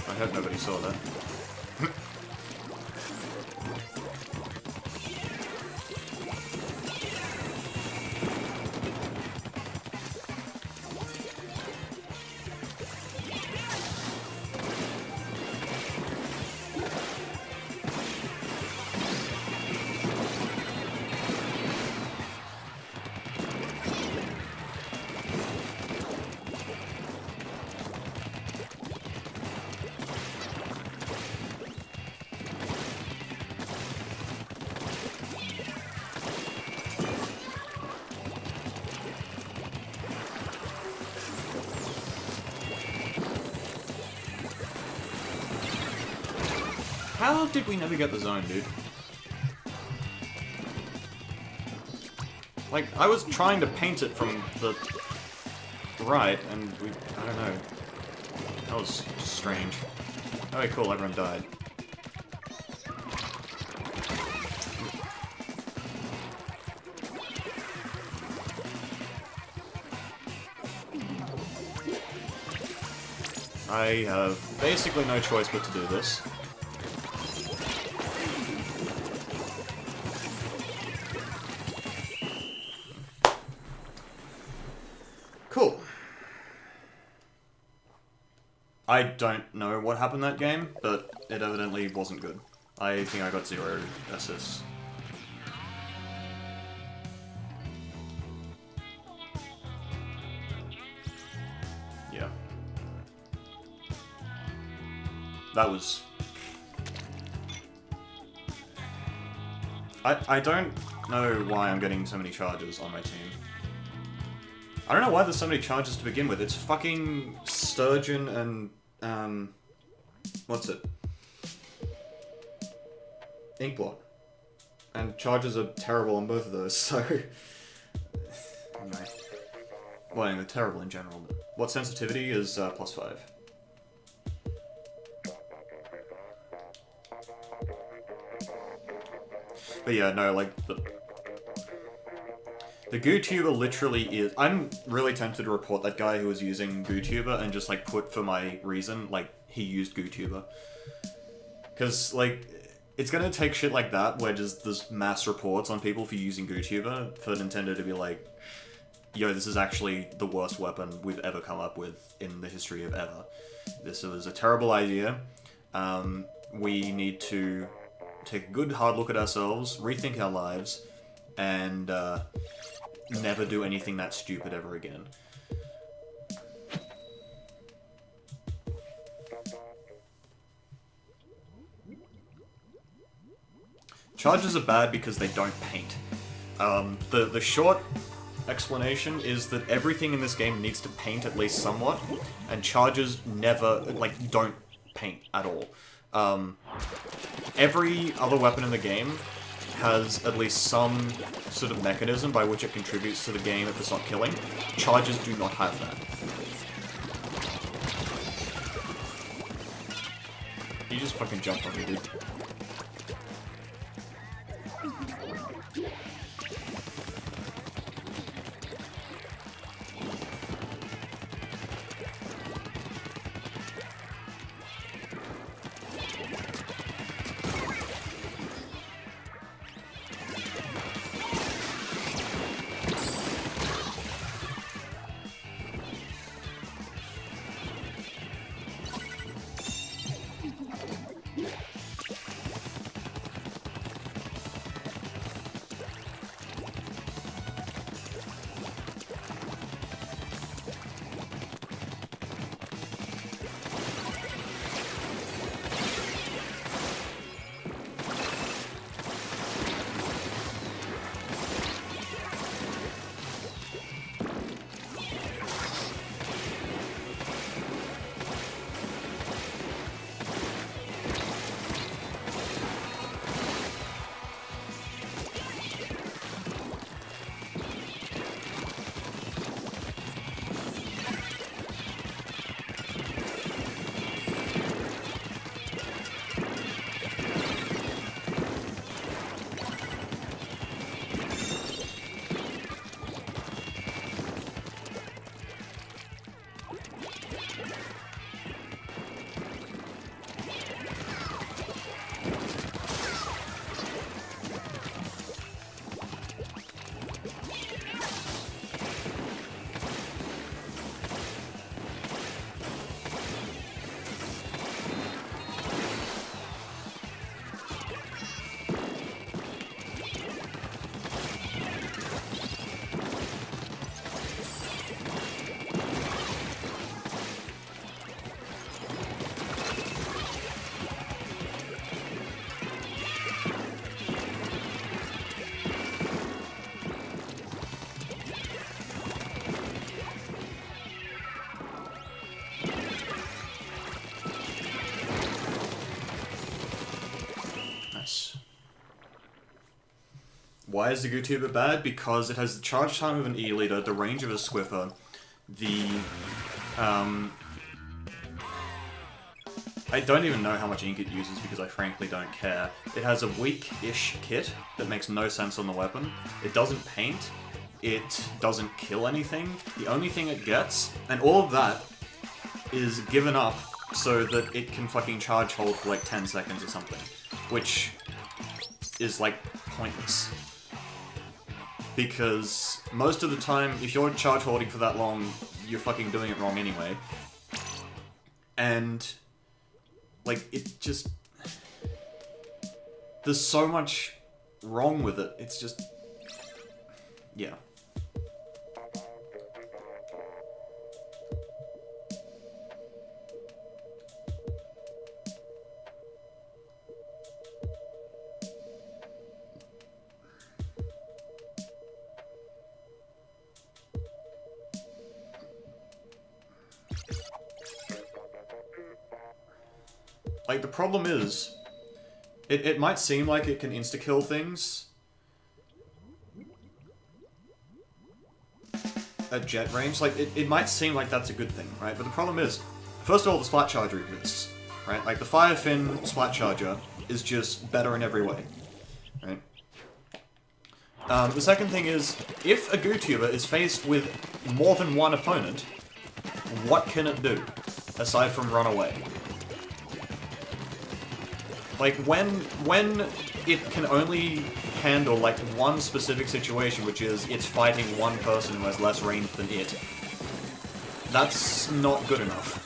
I hope nobody saw that. How did we never get the zone, dude? Like, I was trying to paint it from the right, and we... I don't know. That was just strange. Okay, cool, everyone died. I have basically no choice but to do this. Cool. I don't know what happened that game, but it evidently wasn't good. I think I got 0 assists. Yeah. That was... I don't know why I'm getting so many charges on my team. I don't know why there's so many charges to begin with. It's fucking Sturgeon and, what's it? Inkblot. And charges are terrible on both of those, so... Anyway. Well, anyway, terrible in general. But what sensitivity is +5? But yeah, no, like, the GooTuber literally is... I'm really tempted to report that guy who was using GooTuber and just, like, put for my reason, like, he used GooTuber. Because, like, it's gonna take shit like that, where just there's mass reports on people for using GooTuber, for Nintendo to be like, yo, this is actually the worst weapon we've ever come up with in the history of ever. This was a terrible idea. We need to take a good hard look at ourselves, rethink our lives, and, never do anything that stupid ever again. Charges are bad because they don't paint. The short explanation is that everything in this game needs to paint at least somewhat, and charges never, like, don't paint at all. Every other weapon in the game has at least some sort of mechanism by which it contributes to the game if it's not killing. Charges do not have that. You just fucking jumped on me, dude. Why is the GooTuber bad? Because it has the charge time of an E-liter, the range of a Swiffer, the... I don't even know how much ink it uses because I frankly don't care. It has a weak-ish kit that makes no sense on the weapon. It doesn't paint. It doesn't kill anything. The only thing it gets, and all of that, is given up so that it can fucking charge hold for like 10 seconds or something. Which is like pointless. Because most of the time, if you're charge holding for that long, you're fucking doing it wrong anyway. And... like, it just... there's so much wrong with it, it's just... yeah. Like, the problem is, it might seem like it can insta-kill things at jet range. Like, it might seem like that's a good thing, right? But the problem is, first of all, the Splat Charger exists, right? Like, the Firefin Splat Charger is just better in every way, right? The second thing is, if a GooTuber is faced with more than one opponent, what can it do, aside from run away? Like, when it can only handle, like, one specific situation, which is it's fighting one person who has less range than it, that's not good enough.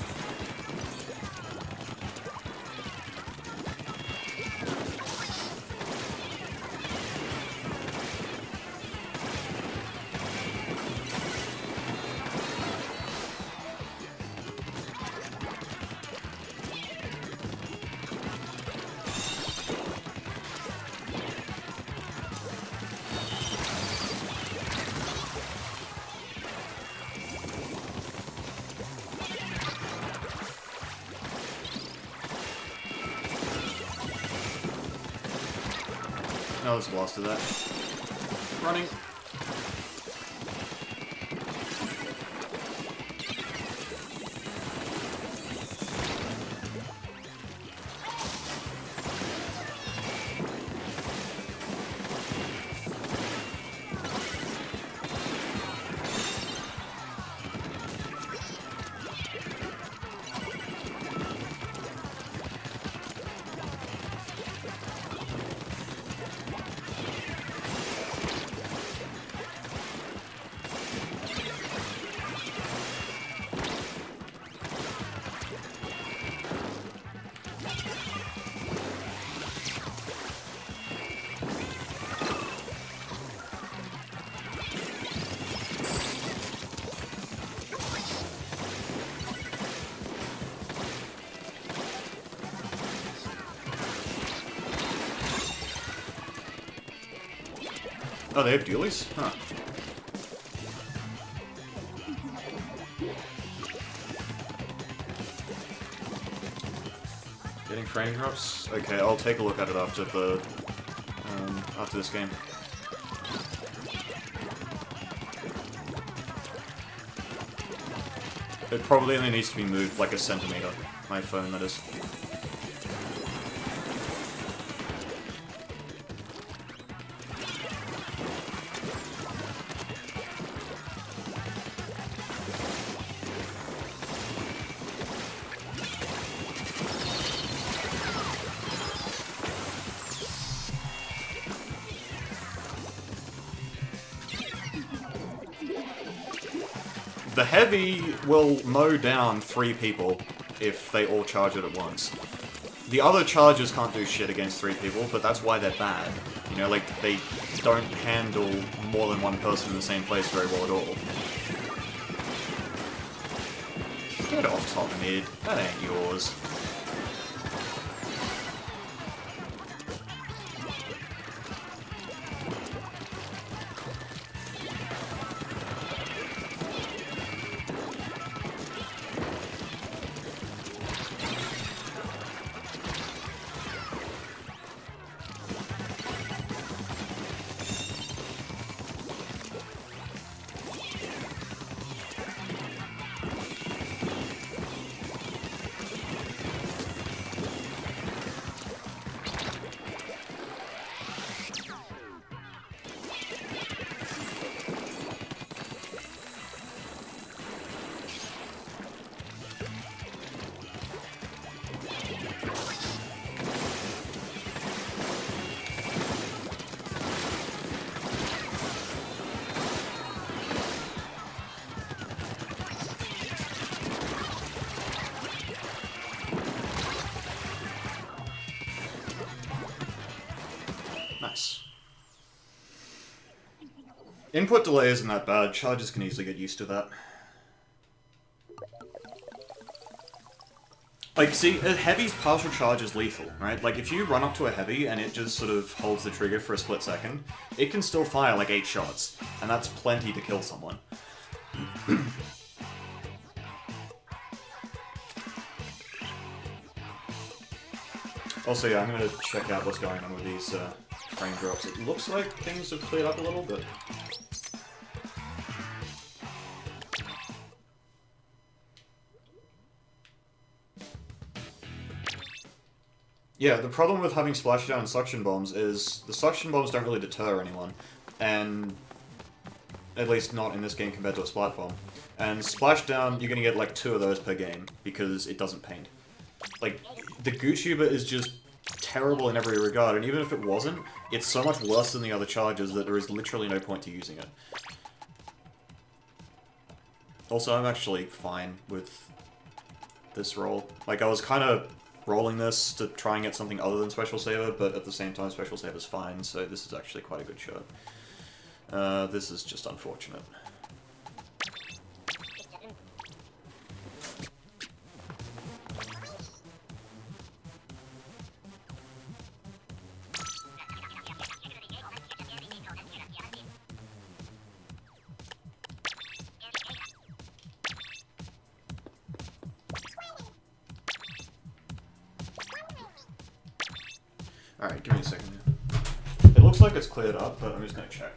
No, it's lost to that. Running. Oh, they have dualies? Huh. Getting frame drops? Okay, I'll take a look at it after the... after this game. It probably only needs to be moved like a centimeter. My phone, that is. The heavy will mow down 3 people if they all charge it at once. The other chargers can't do shit against 3 people, but that's why they're bad. You know, like, they don't handle more than one person in the same place very well at all. Get off top mid, that ain't yours. Input delay isn't that bad. Charges can easily get used to that. Like, see, a heavy's partial charge is lethal, right? Like, if you run up to a heavy and it just sort of holds the trigger for a split second, it can still fire like 8 shots, and that's plenty to kill someone. Also, yeah, I'm gonna check out what's going on with these frame drops. It looks like things have cleared up a little, but... Yeah, the problem with having splashdown and suction bombs is the suction bombs don't really deter anyone, and at least not in this game compared to a splat bomb. And splashdown, you're gonna get like 2 of those per game because it doesn't paint. Like, the GooTuber is just terrible in every regard, and even if it wasn't, it's so much worse than the other charges that there is literally no point to using it. Also, I'm actually fine with this roll. Like, I was kind of rolling this to try and get something other than Special Saver, but at the same time, Special Saver's fine, so this is actually quite a good shot. This is just unfortunate. Alright, give me a second here. It looks like it's cleared up, but I'm just gonna check.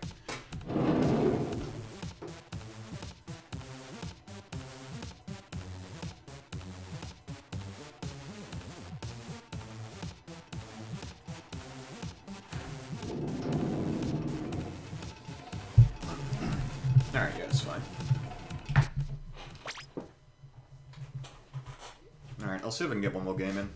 Alright, yeah, it's fine. Alright, I'll see if I can get one more game in.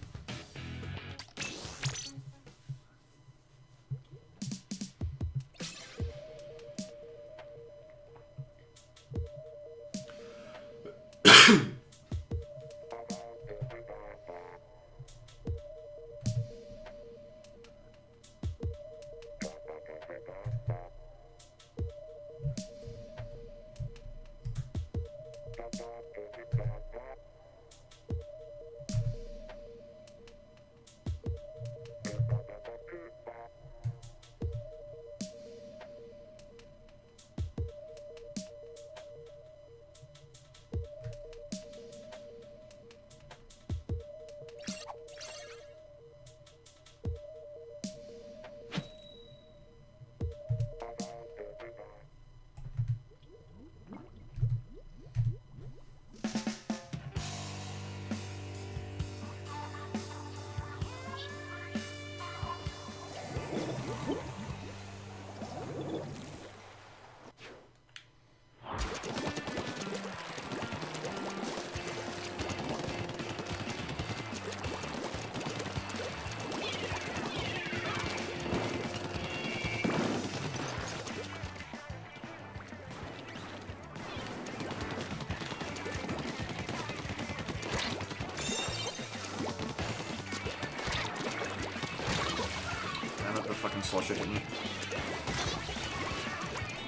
Fucking slosh it in me.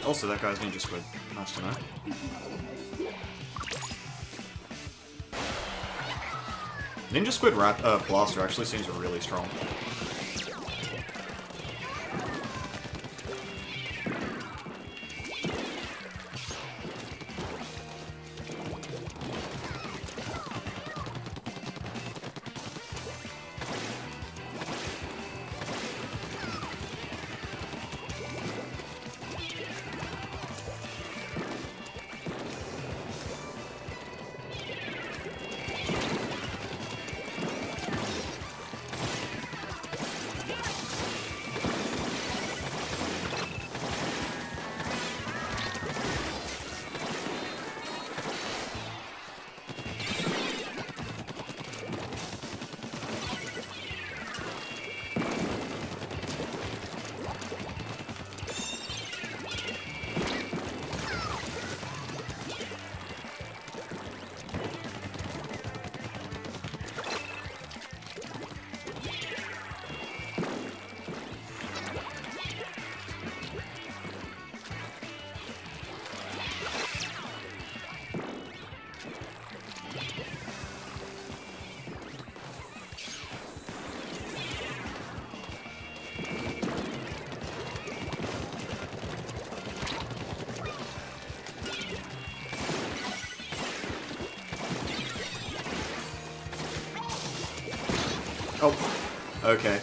Also, that guy's Ninja Squid. Nice to know. Ninja Squid Blaster actually seems really strong. Oh, okay.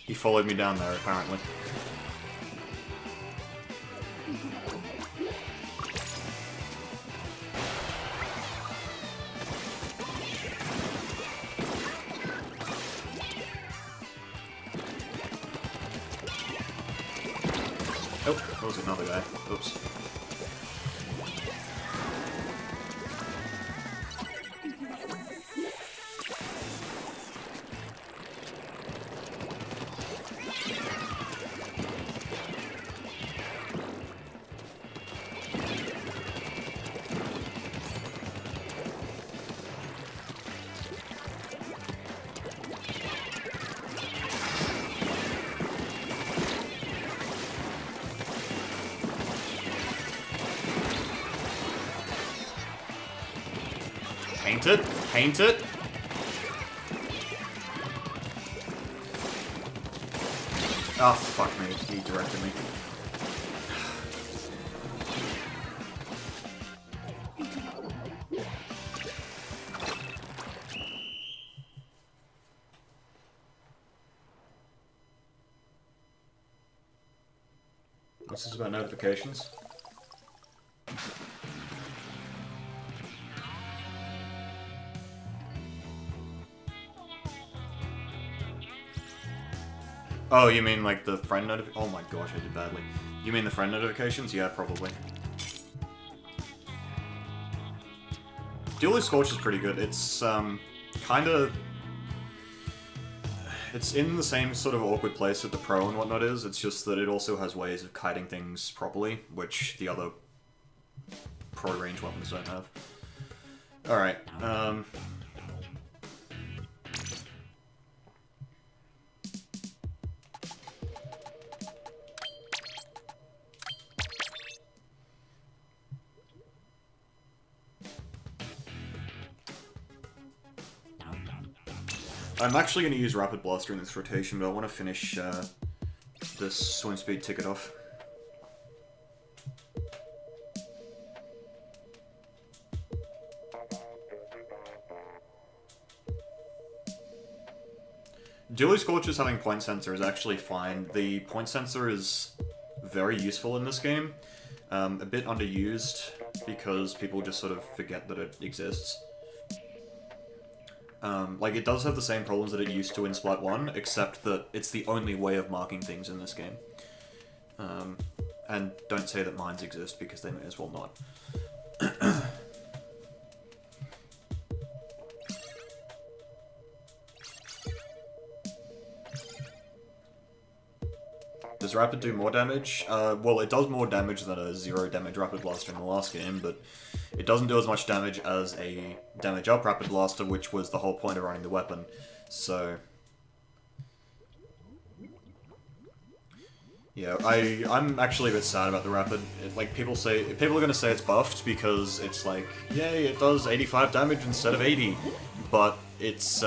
He followed me down there, apparently. Oh, that was another guy. Oops. Paint it! Paint it! Oh, fuck me. He directed me. What's this about notifications? Oh, you mean like the friend notifications? Oh my gosh, I did badly. You mean the friend notifications? Yeah, probably. Dueling Scorch is pretty good. It's, kind of... It's in the same sort of awkward place that the Pro and whatnot is, it's just that it also has ways of kiting things properly, which the other Pro range weapons don't have. Alright, I'm actually going to use Rapid Blaster in this rotation, but I want to finish this swim speed ticket off. Dually Scorch's having point sensor is actually fine. The point sensor is very useful in this game. A bit underused, because people just sort of forget that it exists. Like, it does have the same problems that it used to in Splat 1, except that it's the only way of marking things in this game. And don't say that mines exist, because they may as well not. Does Rapid do more damage? Well, it does more damage than a 0 damage Rapid Blaster in the last game, but it doesn't do as much damage as a damage up Rapid Blaster, which was the whole point of running the weapon. So... yeah, I'm actually a bit sad about the Rapid. Like, people are gonna say it's buffed because it's like, yay, it does 85 damage instead of 80, but it's,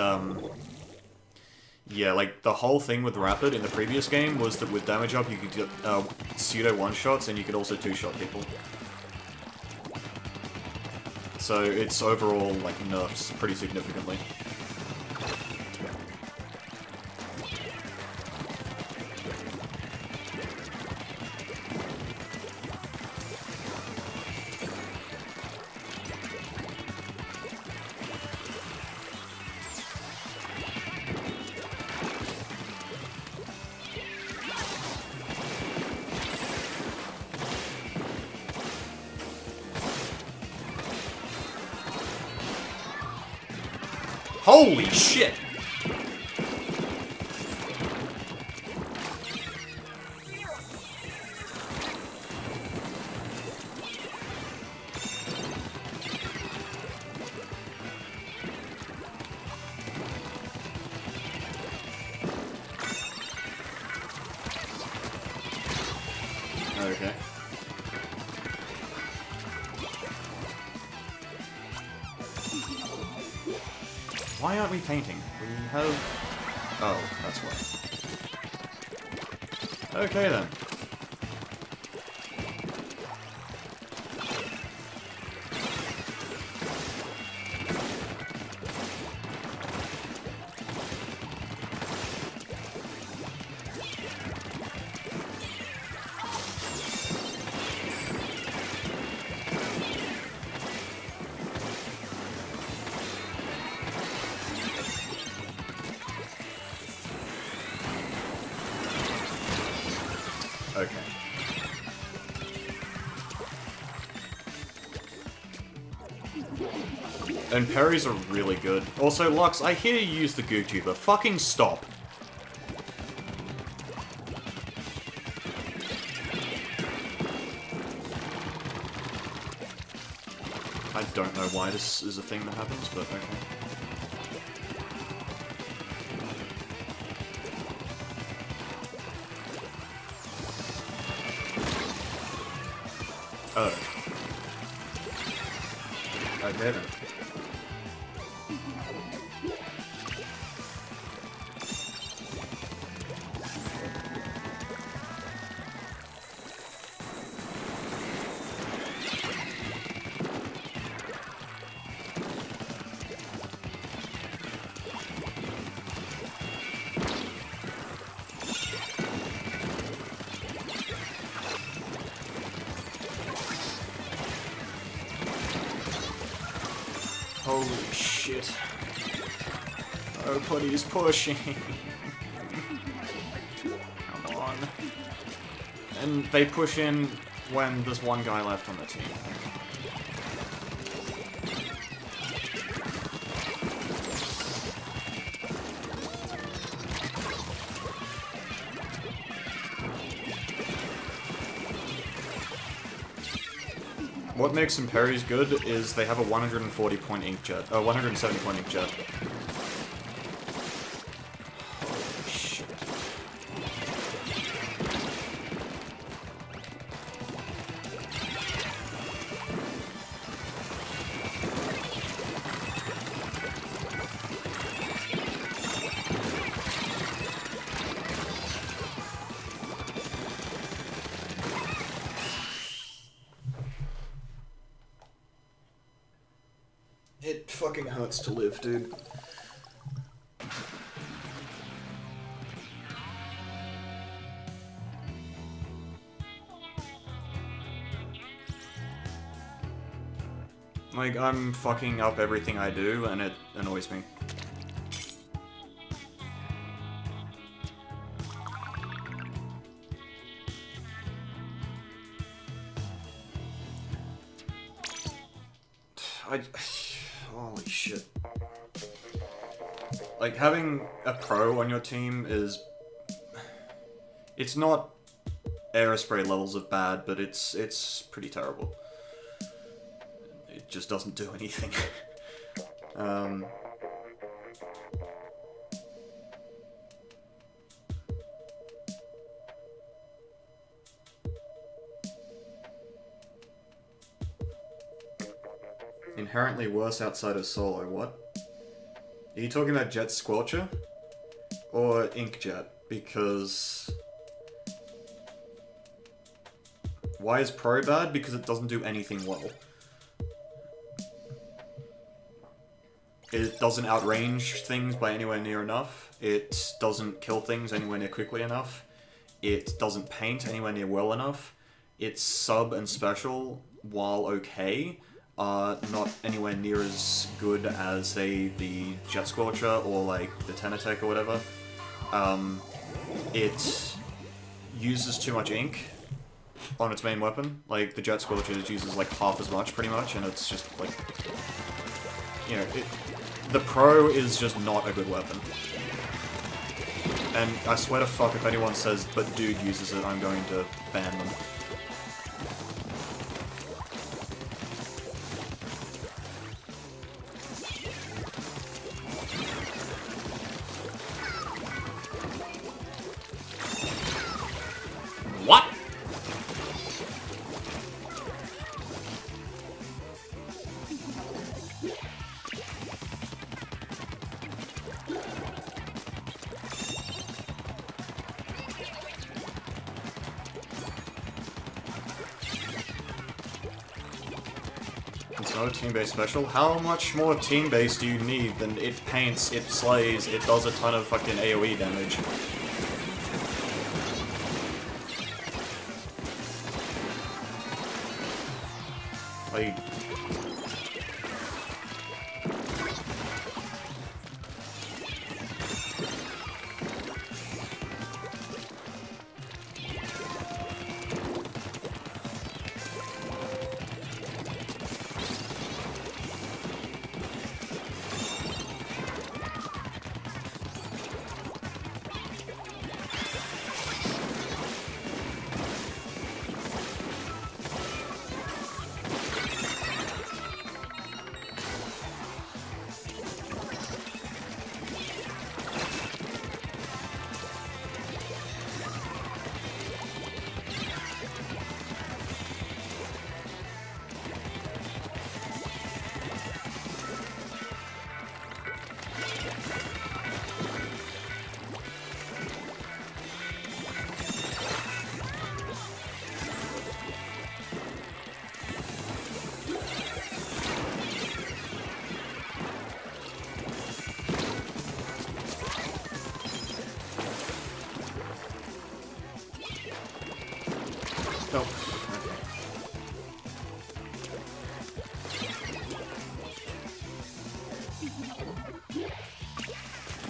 yeah, like, the whole thing with Rapid in the previous game was that with damage up you could get pseudo one-shots and you could also two-shot people. So it's overall, like, nerfed pretty significantly. Holy shit! Okay. Why aren't we painting? We have... oh, that's why. Okay then. Okay. And parries are really good. Also, Lux, I hear you use the GooTuber. Fucking stop. I don't know why this is a thing that happens, but okay. Oh. Okay then. Holy shit. Oh, Putty's pushing. Come on. And they push in when there's one guy left on the team. What makes Imperious good is they have a 140 point inkjet. 170 point inkjet. Holy shit. It fucking hurts to live, dude. Like, I'm fucking up everything I do, and it annoys me. Holy shit. Like, having a pro on your team is... It's not Aerospray levels of bad, but it's pretty terrible. It just doesn't do anything. Inherently worse outside of solo, what? Are you talking about Jet Squelcher? Or Inkjet? Because... Why is Pro bad? Because it doesn't do anything well. It doesn't outrange things by anywhere near enough. It doesn't kill things anywhere near quickly enough. It doesn't paint anywhere near well enough. It's sub and special, while okay, are not anywhere near as good as, say, the Jet Squelcher or, like, the Tenatech or whatever. It uses too much ink on its main weapon. Like, the Jet Squelcher uses, like, half as much, pretty much, and it's just, like... You know, the Pro is just not a good weapon. And I swear to fuck, if anyone says, but dude uses it, I'm going to ban them. What? It's not a team-based special. How much more team-based do you need than it paints, it slays, it does a ton of fucking AoE damage? Like...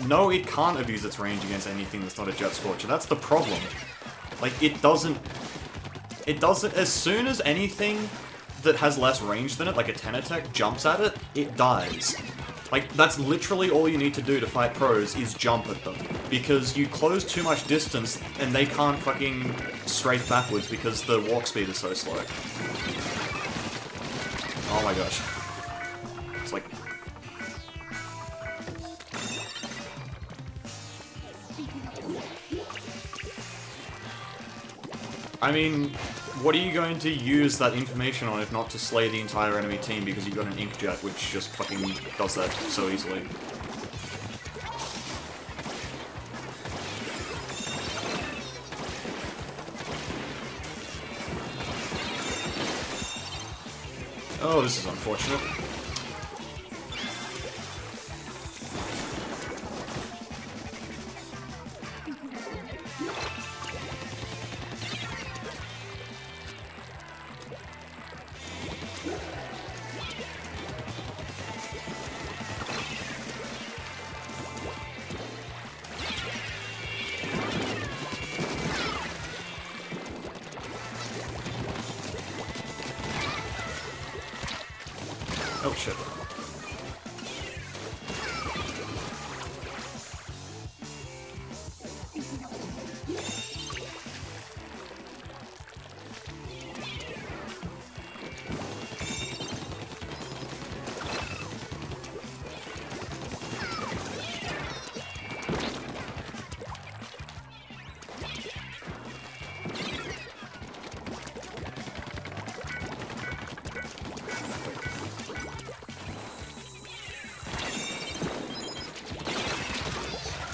No, it can't abuse its range against anything that's not a Jet Scorcher. That's the problem. Like, it doesn't... As soon as anything that has less range than it, like a 10 attack, jumps at it, it dies. Like, that's literally all you need to do to fight pros, is jump at them. Because you close too much distance, and they can't fucking strafe backwards because the walk speed is so slow. Oh my gosh. It's like... I mean, what are you going to use that information on if not to slay the entire enemy team because you've got an Inkjet which just fucking does that so easily? Oh, this is unfortunate. Oh shit.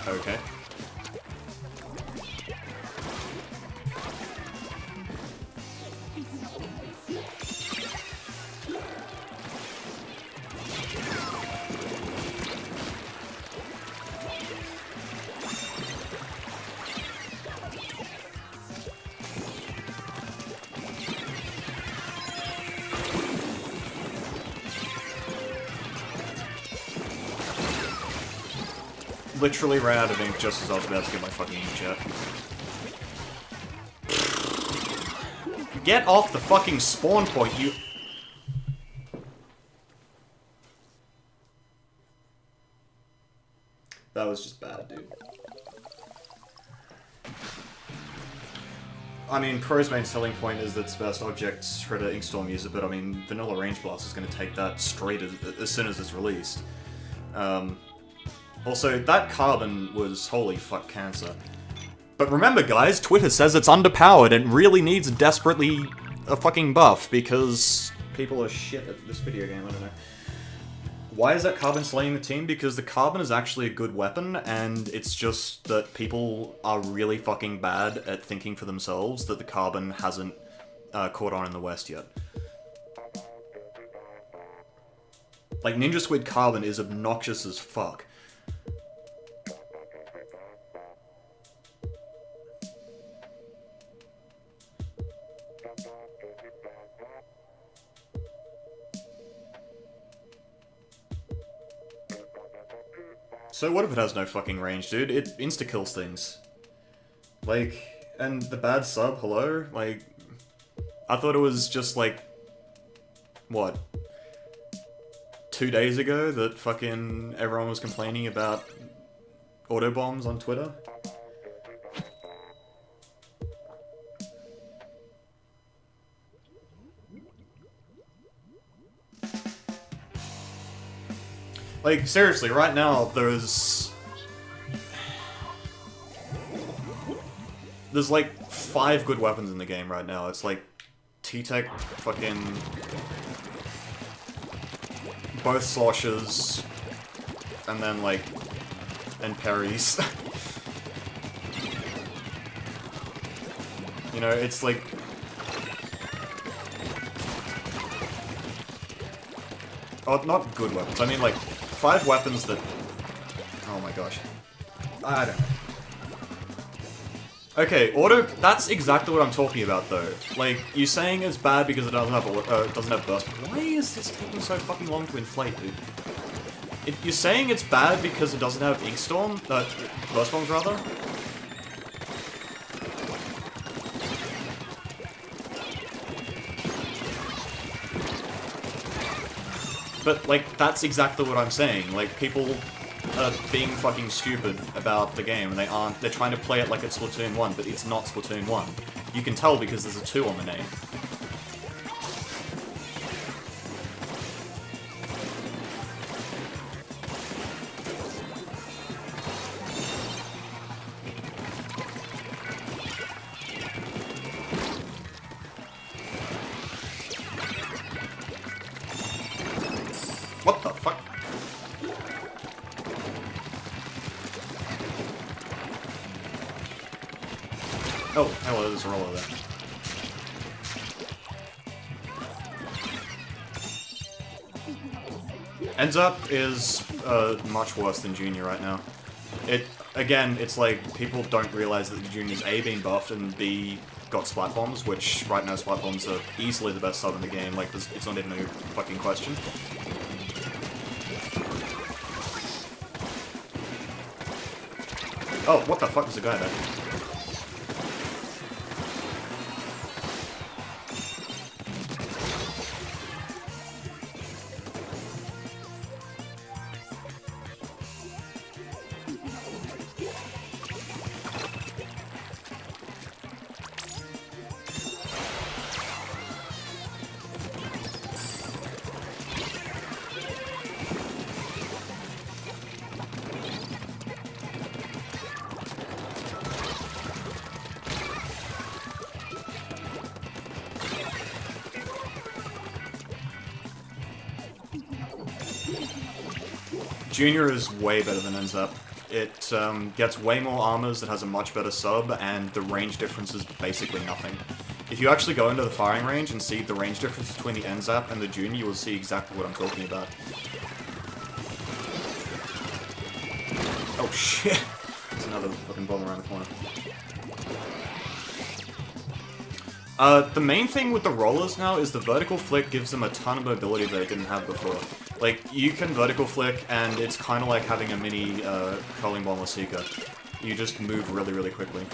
Okay. Literally ran out of ink just as I was about to get my fucking Inkjet. Get off the fucking spawn point, you... That was just bad, dude. I mean, Pro's main selling point is that it's best object shredder Inkstorm user, but I mean, Vanilla Range Blast is going to take that straight as soon as it's released. Also, that carbon was holy fuck cancer. But remember guys, Twitter says it's underpowered and really needs desperately a fucking buff because people are shit at this video game, I don't know. Why is that carbon slaying the team? Because the carbon is actually a good weapon and it's just that people are really fucking bad at thinking for themselves that the carbon hasn't caught on in the West yet. Like, Ninja Squid Carbon is obnoxious as fuck. So what if it has no fucking range, dude? It insta-kills things. Like, and the bad sub, hello? Like, I thought it was just like, what? 2 days ago that fucking everyone was complaining about autobombs on Twitter? Like, seriously, right now, there's like 5 good weapons in the game right now. It's like T-Tech, fucking both sloshes, and then like Imperious. You know, it's like oh, not good weapons. I mean like 5 weapons that... Oh my gosh. I don't know. Okay, auto... That's exactly what I'm talking about, though. Like, you're saying it's bad because it doesn't have burst. Why is this taking so fucking long to inflate, dude? You're saying it's bad because it doesn't have Ink Storm? Burst Bombs, rather? But, like, that's exactly what I'm saying. Like, people are being fucking stupid about the game, and they aren't. They're trying to play it like it's Splatoon 1, but it's not Splatoon 1. You can tell because there's a 2 on the name. What the fuck? Oh, hello, there's a roller there. Ends Up is much worse than Junior right now. Again, it's like, people don't realize that the Junior's A, been buffed, and B, got Splat Bombs, which right now Splat Bombs are easily the best sub in the game, like, it's not even a fucking question. Oh, what the fuck is the guy there? Junior is way better than Ends Up. It gets way more armors, it has a much better sub, and the range difference is basically nothing. If you actually go into the firing range and see the range difference between the Ends Up and the Junior, you will see exactly what I'm talking about. Oh shit! There's another fucking bomb around the corner. The main thing with the rollers now is the vertical flick gives them a ton of mobility that it didn't have before. Like, you can vertical flick, and it's kind of like having a mini curling bomb or seeker. You just move really, really quickly.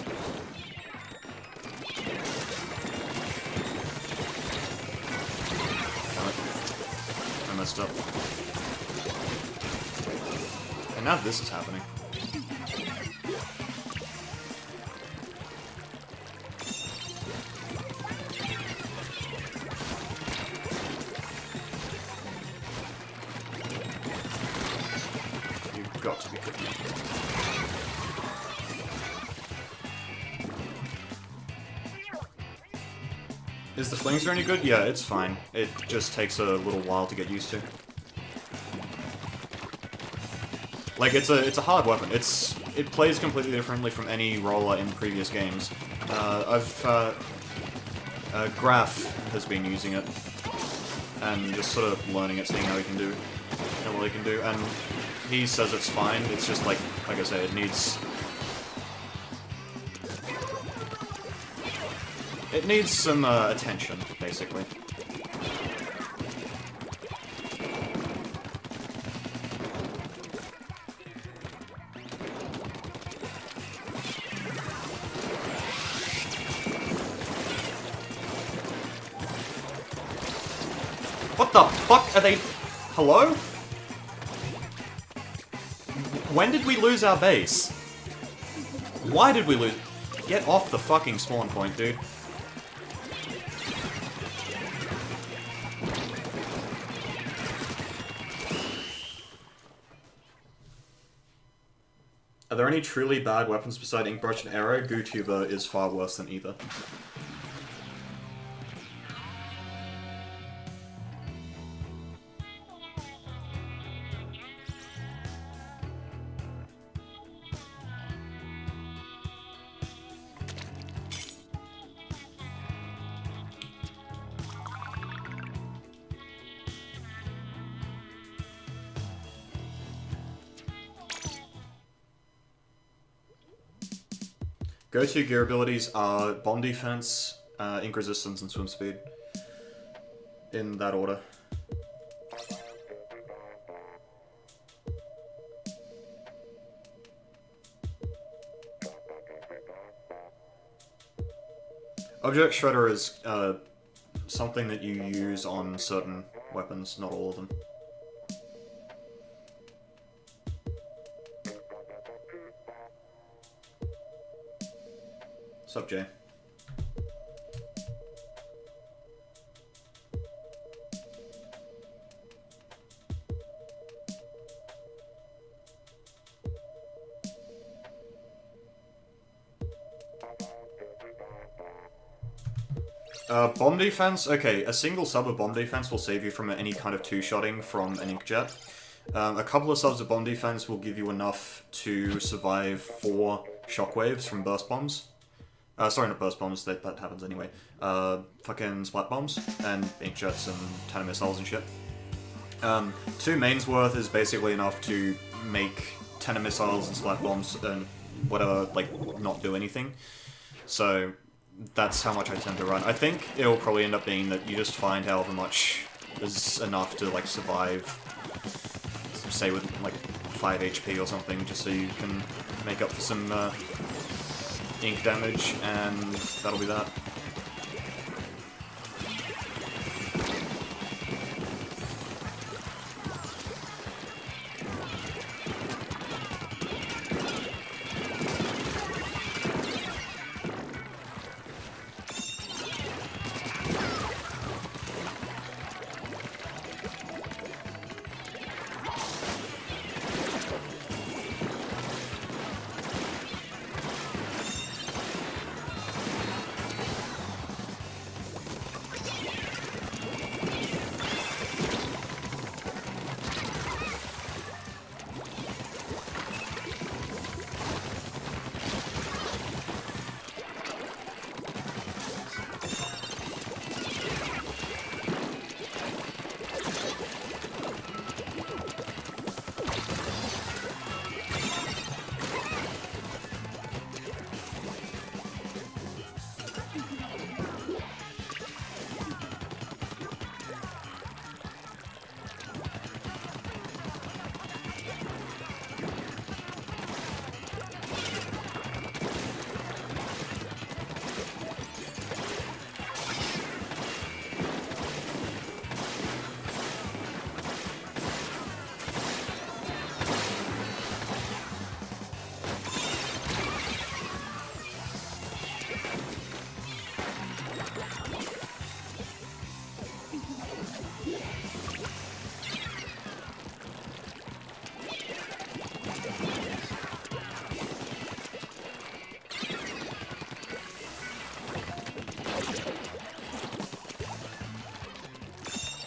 Damn it. I messed up. And now this is happening. Got to be good. Is the flinger any good? Yeah, it's fine. It just takes a little while to get used to. Like, it's a hard weapon. It plays completely differently from any roller in previous games. Graph has been using it and just sort of learning it, seeing how he can do, what he can do, and he says it's fine. It's just like I say, it needs some attention, basically. What the fuck are they? Hello? When did we lose our base? Why did we lose? Get off the fucking spawn point, dude. Are there any truly bad weapons beside Inkbrush and Arrow? GooTuber is far worse than either. Go-to gear abilities are Bomb Defense, Ink Resistance, and Swim Speed. In that order. Object Shredder is something that you use on certain weapons, not all of them. Sup, Jay? Bomb defense? Okay, a single sub of bomb defense will save you from any kind of two-shotting from an inkjet. A couple of subs of bomb defense will give you enough to survive 4 shockwaves from burst bombs. Sorry, not burst bombs, that happens anyway. Fucking splat bombs, and inkjets and Tana missiles and shit. 2 mains worth is basically enough to make Tana missiles and splat bombs and whatever, like, not do anything. So that's how much I tend to run. I think it'll probably end up being that you just find however much is enough to, like, survive, say with, like, 5 HP or something, just so you can make up for some, ink damage, and that'll be that.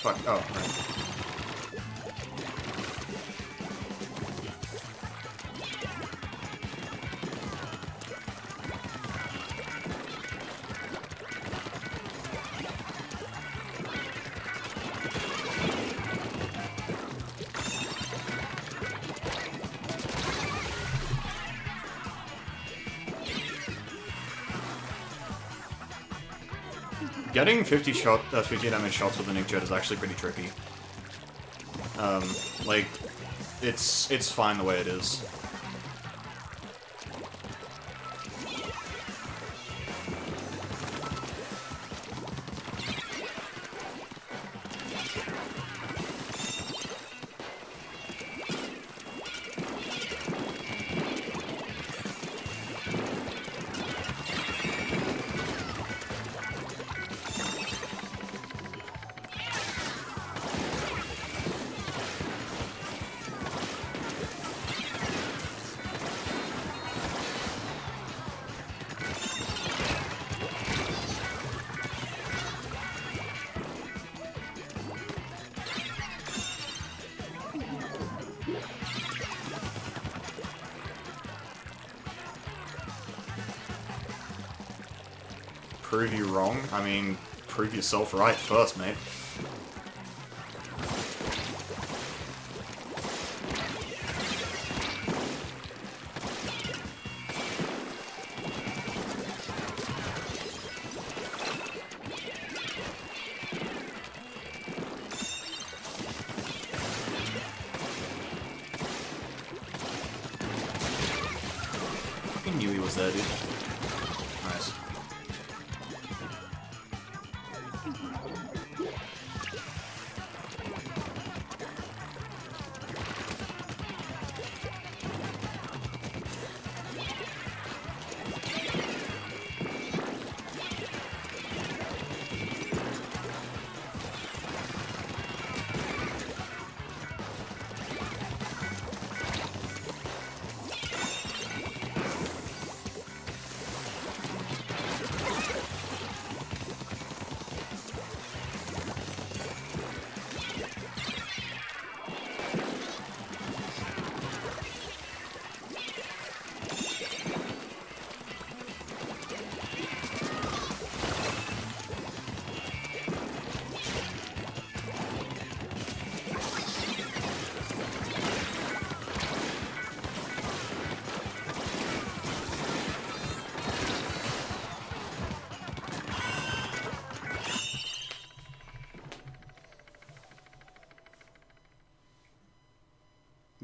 Fuck, oh, right. Getting 50 damage shots with an inkjet is actually pretty tricky. Like, it's fine the way it is. Prove you wrong? I mean, prove yourself right first, mate. I knew he was there, dude. Nice.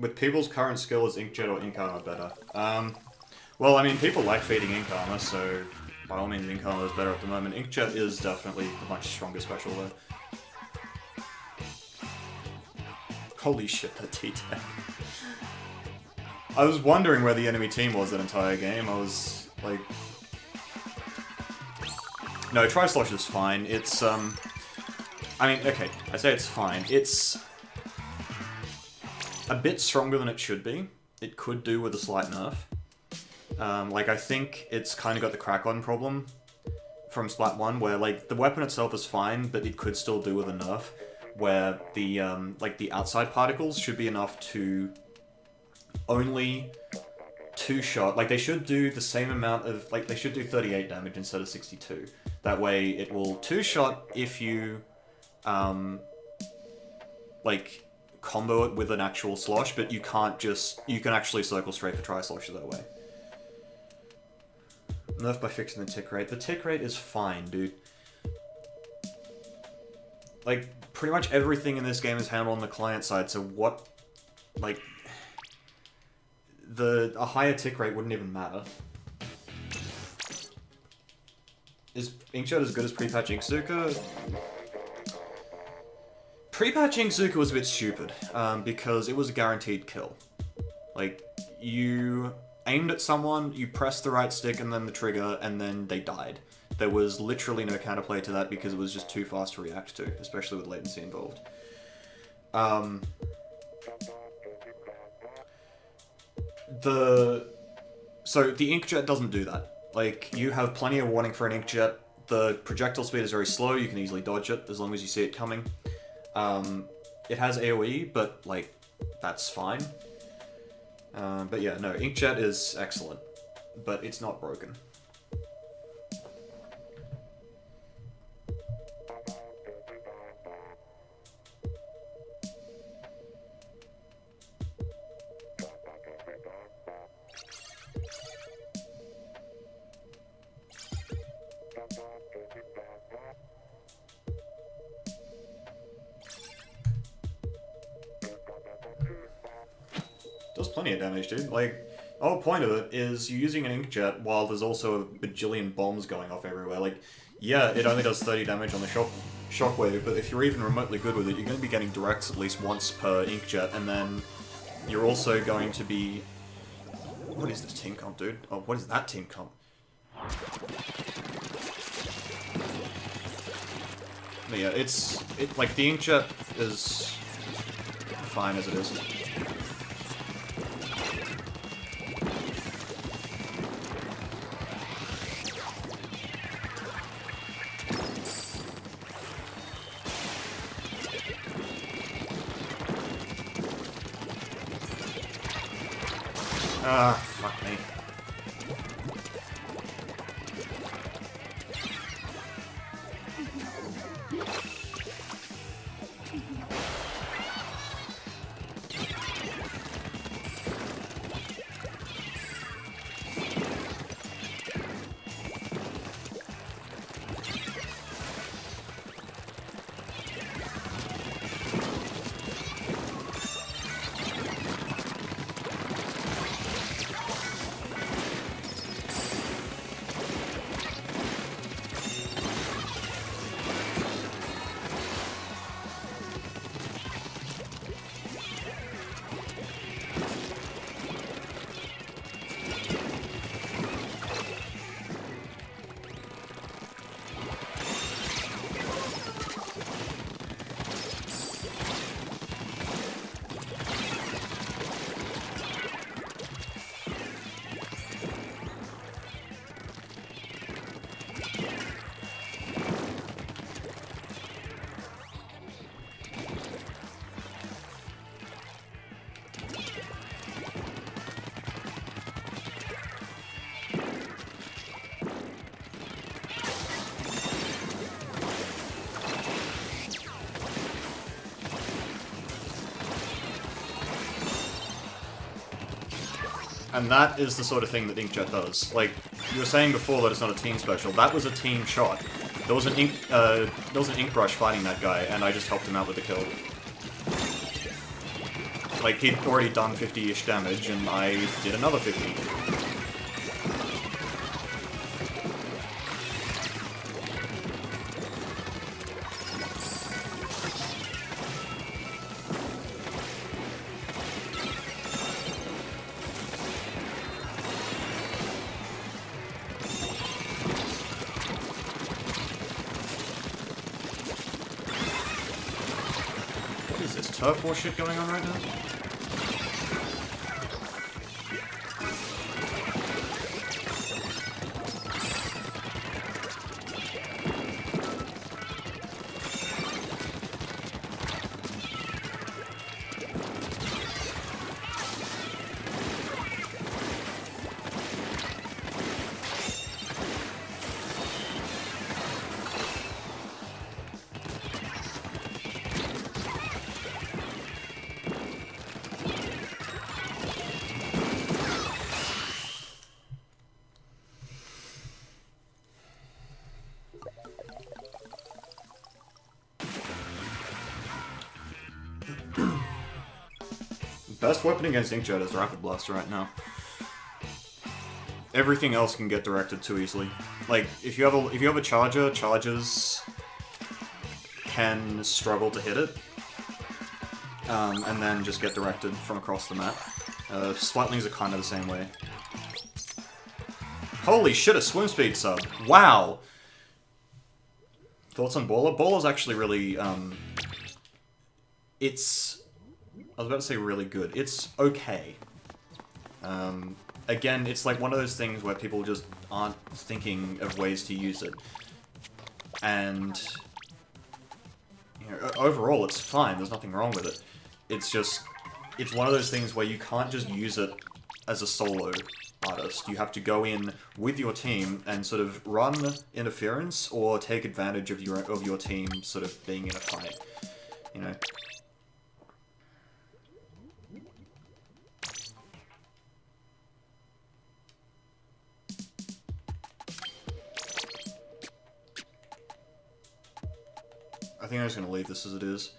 with people's current skill, is Inkjet or Ink Armor better? Well, I mean, people like feeding Ink Armor, so by all means Ink Armor is better at the moment. Inkjet is definitely a much stronger special, though. Holy shit, that T-Tech. I was wondering where the enemy team was that entire game. I was, like... No, Tri-Slosh is fine. It's, I mean, okay, I say it's fine. It's a bit stronger than it should be. It could do with a slight nerf. Like, I think it's kind of got the crack-on problem from Splat 1, where, like, the weapon itself is fine, but it could still do with a nerf, where the, like, the outside particles should be enough to only two-shot. Like, they should do the same amount of, like, they should do 38 damage instead of 62. That way, it will two-shot if you, like, combo it with an actual slosh, but you can't just, you can actually circle straight for Tri-Sloshes that way. Nerf by fixing the tick rate. The tick rate is fine, dude. Like, pretty much everything in this game is handled on the client side, so what, like, a higher tick rate wouldn't even matter. Is Inkjet as good as pre-patch Inkzuka? Pre-patch Inkzuka was a bit stupid, because it was a guaranteed kill. Like, you aimed at someone, you pressed the right stick and then the trigger, and then they died. There was literally no counterplay to that because it was just too fast to react to, especially with latency involved. So the Inkjet doesn't do that. Like, you have plenty of warning for an Inkjet. The projectile speed is very slow, you can easily dodge it as long as you see it coming. It has AoE, but, like, that's fine. But yeah, no, Inkjet is excellent, but it's not broken. Does plenty of damage, dude. Like, the whole point of it is you're using an Inkjet while there's also a bajillion bombs going off everywhere. Like, yeah, it only does 30 damage on the shockwave, but if you're even remotely good with it, you're going to be getting directs at least once per Inkjet, and then you're also going to be... What is this team comp, dude? Oh, what is that team comp? But yeah, like, the Inkjet is fine as it is. Ah, fuck me. And that is the sort of thing that Inkjet does. Like, you were saying before that it's not a team special. That was a team shot. There was an ink brush fighting that guy, and I just helped him out with the kill. Like, he'd already done 50-ish damage, and I did another 50. What is this, turf war shit going on right now? Best weapon against Inkjet is Rapid Blaster right now. Everything else can get directed too easily. Like, if you have a charger, chargers can struggle to hit it, and then just get directed from across the map. Switlings are kind of the same way. Holy shit, a swim speed sub! Wow! Thoughts on Baller? Baller's actually really, it's... I was about to say really good. It's okay. Again, it's like one of those things where people just aren't thinking of ways to use it. And, you know, overall it's fine, there's nothing wrong with it. It's just, it's one of those things where you can't just use it as a solo artist. You have to go in with your team and sort of run interference or take advantage of your team sort of being in a fight, you know. I think I'm just going to leave this as it is.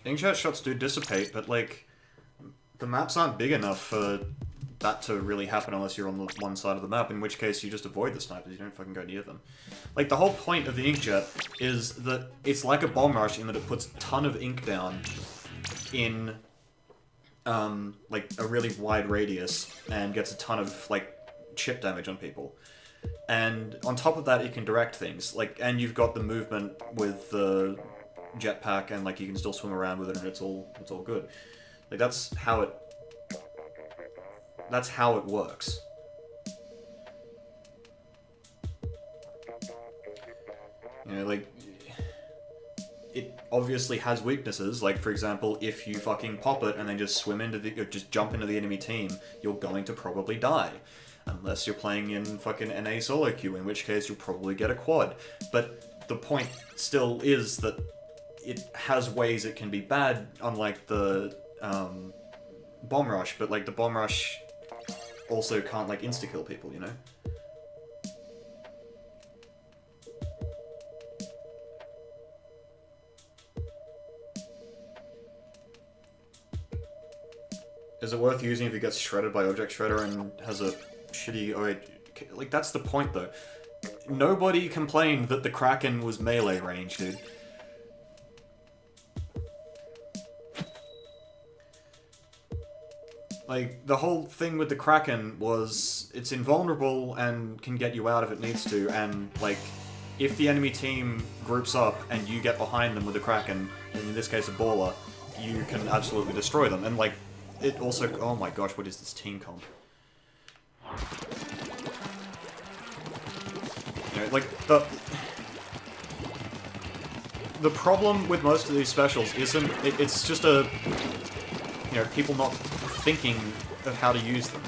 Inkjet shots do dissipate, but, like, the maps aren't big enough for that to really happen unless you're on the one side of the map, in which case you just avoid the snipers, you don't fucking go near them. Like, the whole point of the Inkjet is that it's like a bomb rush in that it puts a ton of ink down in, like, a really wide radius, and gets a ton of, like, chip damage on people. And on top of that, it can direct things, like, and you've got the movement with the jetpack, and, like, you can still swim around with it, and it's all good. Like, that's how it works. You know, like, it obviously has weaknesses, like, for example, if you fucking pop it and then just swim into the, or just jump into the enemy team, you're going to probably die. Unless you're playing in fucking NA solo queue, in which case you'll probably get a quad. But the point still is that it has ways it can be bad, unlike the, bomb rush, but, like, the bomb rush also can't, like, insta-kill people, you know? Is it worth using if it gets shredded by Object Shredder and has a shitty... like, that's the point, though. Nobody complained that the Kraken was melee range, dude. Like, the whole thing with the Kraken was it's invulnerable and can get you out if it needs to, and, like, if the enemy team groups up and you get behind them with the Kraken, and in this case a Baller, you can absolutely destroy them. And, like, it also... oh my gosh, what is this team comp? You know, like, the problem with most of these specials isn't... it's just a... you know, people not thinking of how to use them.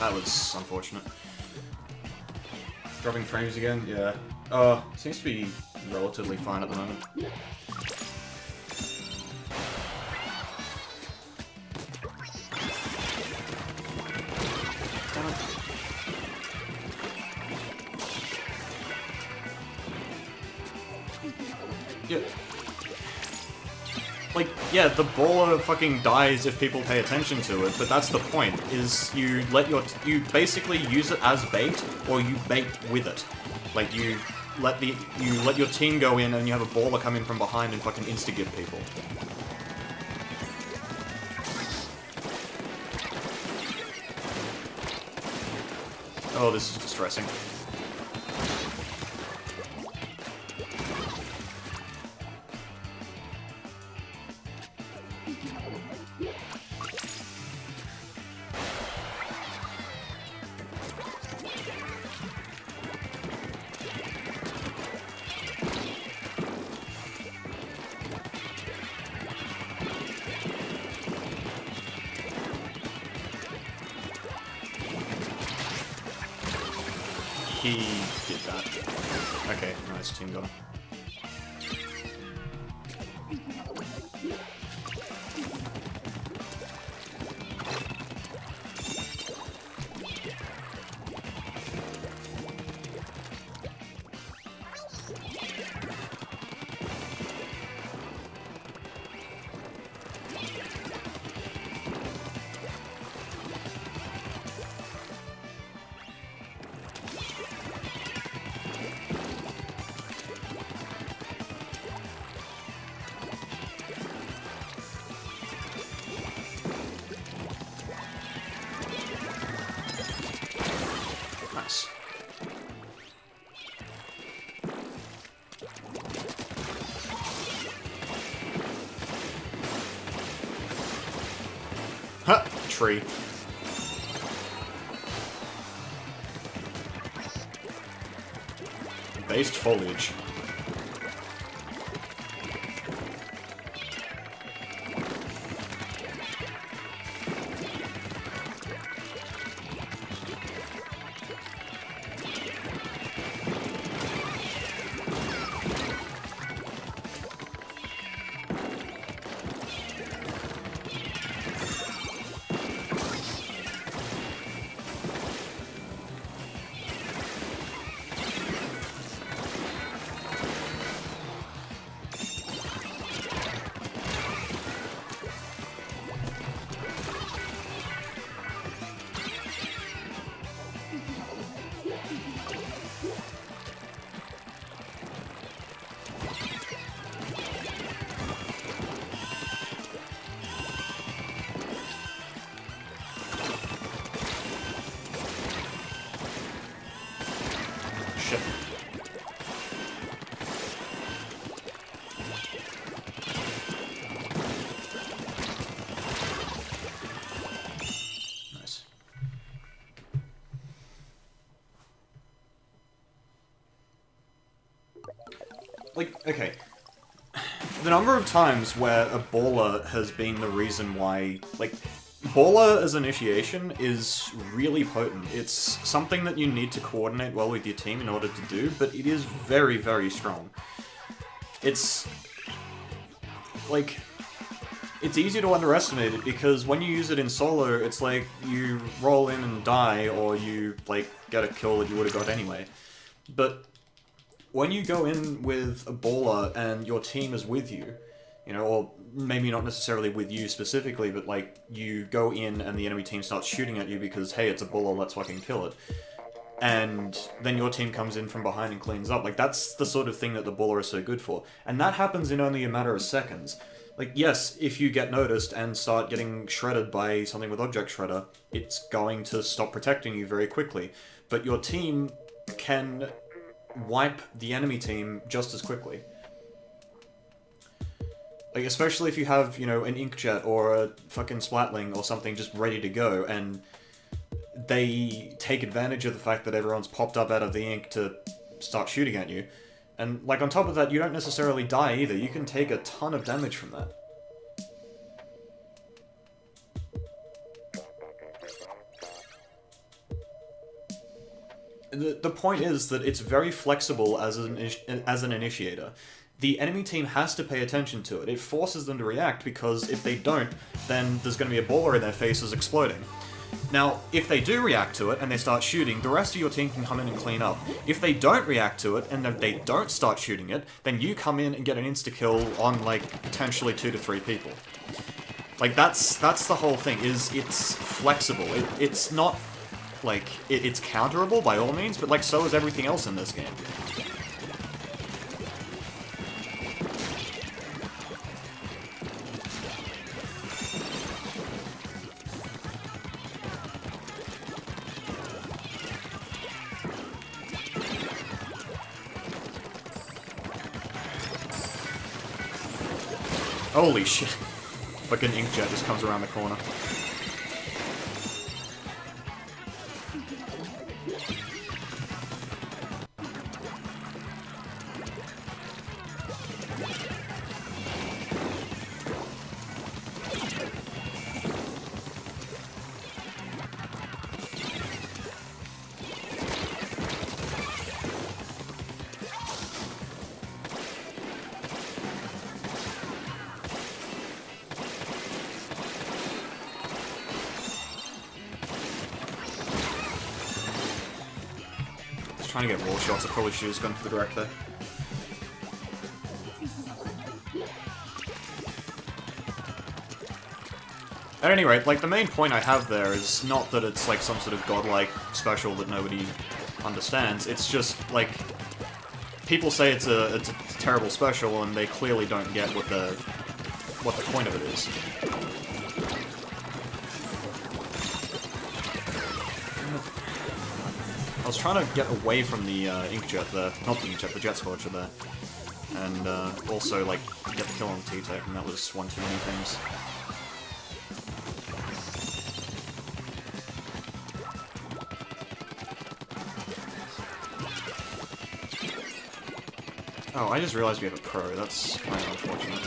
That was unfortunate. Dropping frames again? Yeah. Seems to be relatively fine at the moment. Yeah. Like, yeah, the baller fucking dies if people pay attention to it, but that's the point, is you basically use it as bait, or you bait with it. Like, you let your team go in and you have a baller come in from behind and fucking insta-give people. Oh, this is distressing. He did that. Okay, nice, team got him. Nice. Ha! Tree. Based foliage. Shit. Nice. Like, okay. The number of times where a baller has been the reason why, like, baller as initiation is really potent. It's something that you need to coordinate well with your team in order to do, but it is very, very strong. It's, like, it's easy to underestimate it because when you use it in solo, it's like you roll in and die, or you, like, get a kill that you would have got anyway. But when you go in with a baller and your team is with you, you know, or maybe not necessarily with you specifically, but like you go in and the enemy team starts shooting at you because, hey, it's a baller, let's fucking kill it. And then your team comes in from behind and cleans up. Like, that's the sort of thing that the baller is so good for. And that happens in only a matter of seconds. Like, yes, if you get noticed and start getting shredded by something with Object Shredder, it's going to stop protecting you very quickly. But your team can wipe the enemy team just as quickly. Like, especially if you have, you know, an Inkjet or a fucking Splatling or something just ready to go, and they take advantage of the fact that everyone's popped up out of the ink to start shooting at you. And, like, on top of that, you don't necessarily die either. You can take a ton of damage from that. the point is that it's very flexible as an initiator. The enemy team has to pay attention to it. It forces them to react, because if they don't, then there's going to be a baller in their faces exploding. Now, if they do react to it and they start shooting, the rest of your team can come in and clean up. If they don't react to it and they don't start shooting it, then you come in and get an insta-kill on, like, potentially 2 to 3 people. Like, that's the whole thing, is it's flexible. It's not, like, it's counterable by all means, but, like, so is everything else in this game. Holy shit. Fucking inkjet just comes around the corner. Trying to get wall shots, I probably should have gone for the direct there. At any rate, like, the main point I have there is not that it's like some sort of godlike special that nobody understands, it's just, like, people say it's a terrible special and they clearly don't get what the point of it is. I was trying to get away from the inkjet there, not the inkjet, the jet scorcher there, and also like get the kill on the T-Tech, and that was one too many things. Oh, I just realized we have a pro. That's kind of unfortunate.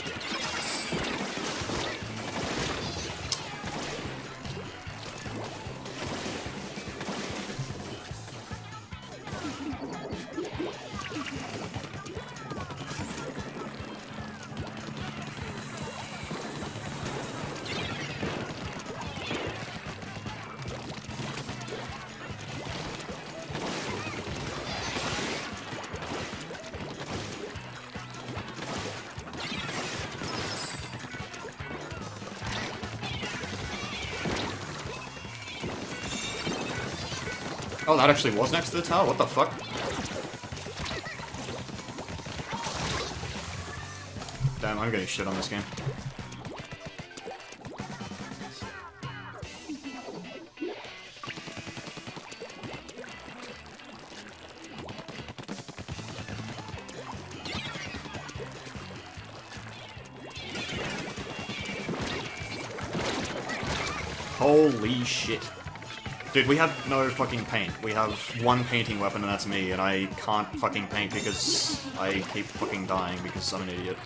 Oh, that actually was next to the tower? What the fuck? Damn, I'm getting shit on this game. Holy shit. Dude, we have no fucking paint. We have one painting weapon and that's me, and I can't fucking paint because I keep fucking dying because I'm an idiot.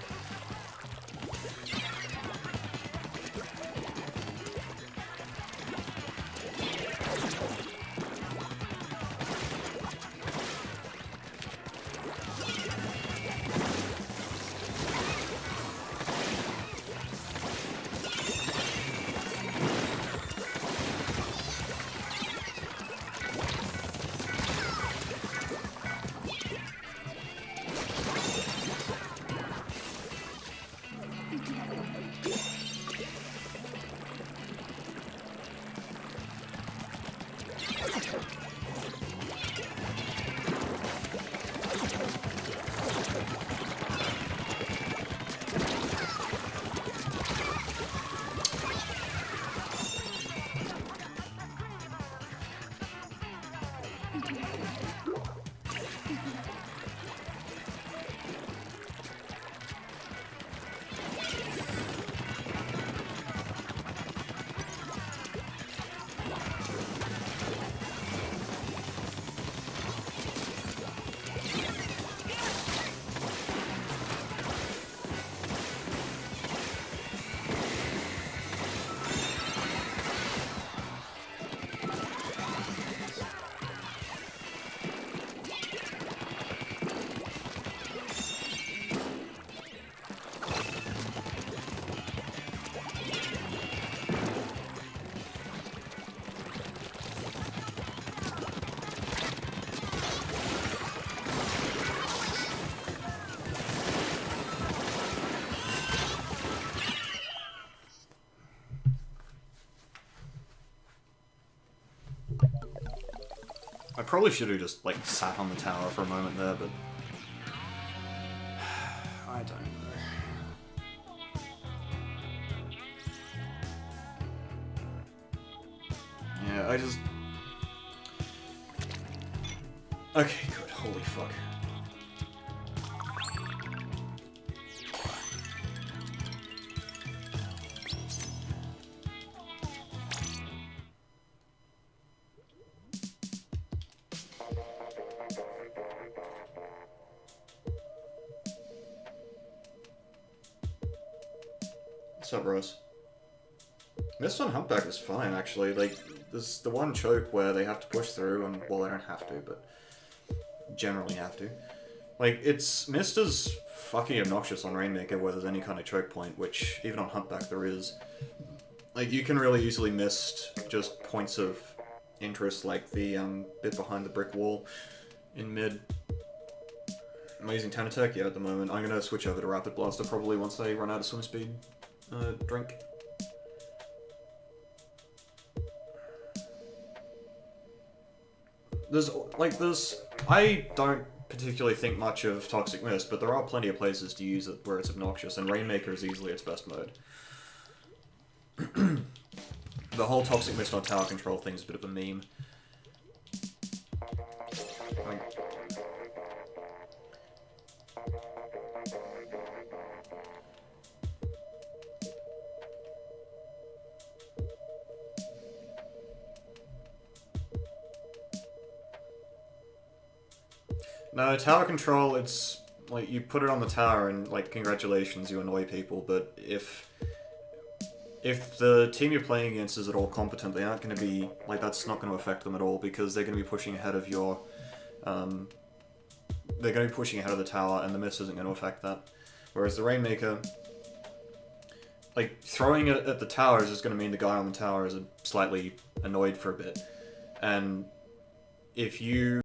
I probably should have just, like, sat on the tower for a moment there, but... I don't know. Yeah, I just... Okay, good. Holy fuck. What's up, Rose? This on Humpback is fine, actually. Like, there's the one choke where they have to push through, and, well, they don't have to, but generally have to. Like, it's missed as fucking obnoxious on Rainmaker where there's any kind of choke point, which even on Humpback there is. Like, you can really easily miss just points of interest, like the bit behind the brick wall in mid. Am I using 10 attack? Yeah, at the moment. I'm gonna switch over to Rapid Blaster probably once they run out of swim speed. Drink. I don't particularly think much of Toxic Mist, but there are plenty of places to use it where it's obnoxious, and Rainmaker is easily its best mode. The whole Toxic Mist on tower control thing is a bit of a meme. No, tower control, it's, like, you put it on the tower and, like, congratulations, you annoy people, but if the team you're playing against is at all competent, they aren't going to be, like, that's not going to affect them at all, because they're going to be pushing ahead of your, they're going to be pushing ahead of the tower, and the miss isn't going to affect that. Whereas the Rainmaker, like, throwing it at the towers is going to mean the guy on the tower is slightly annoyed for a bit, and if you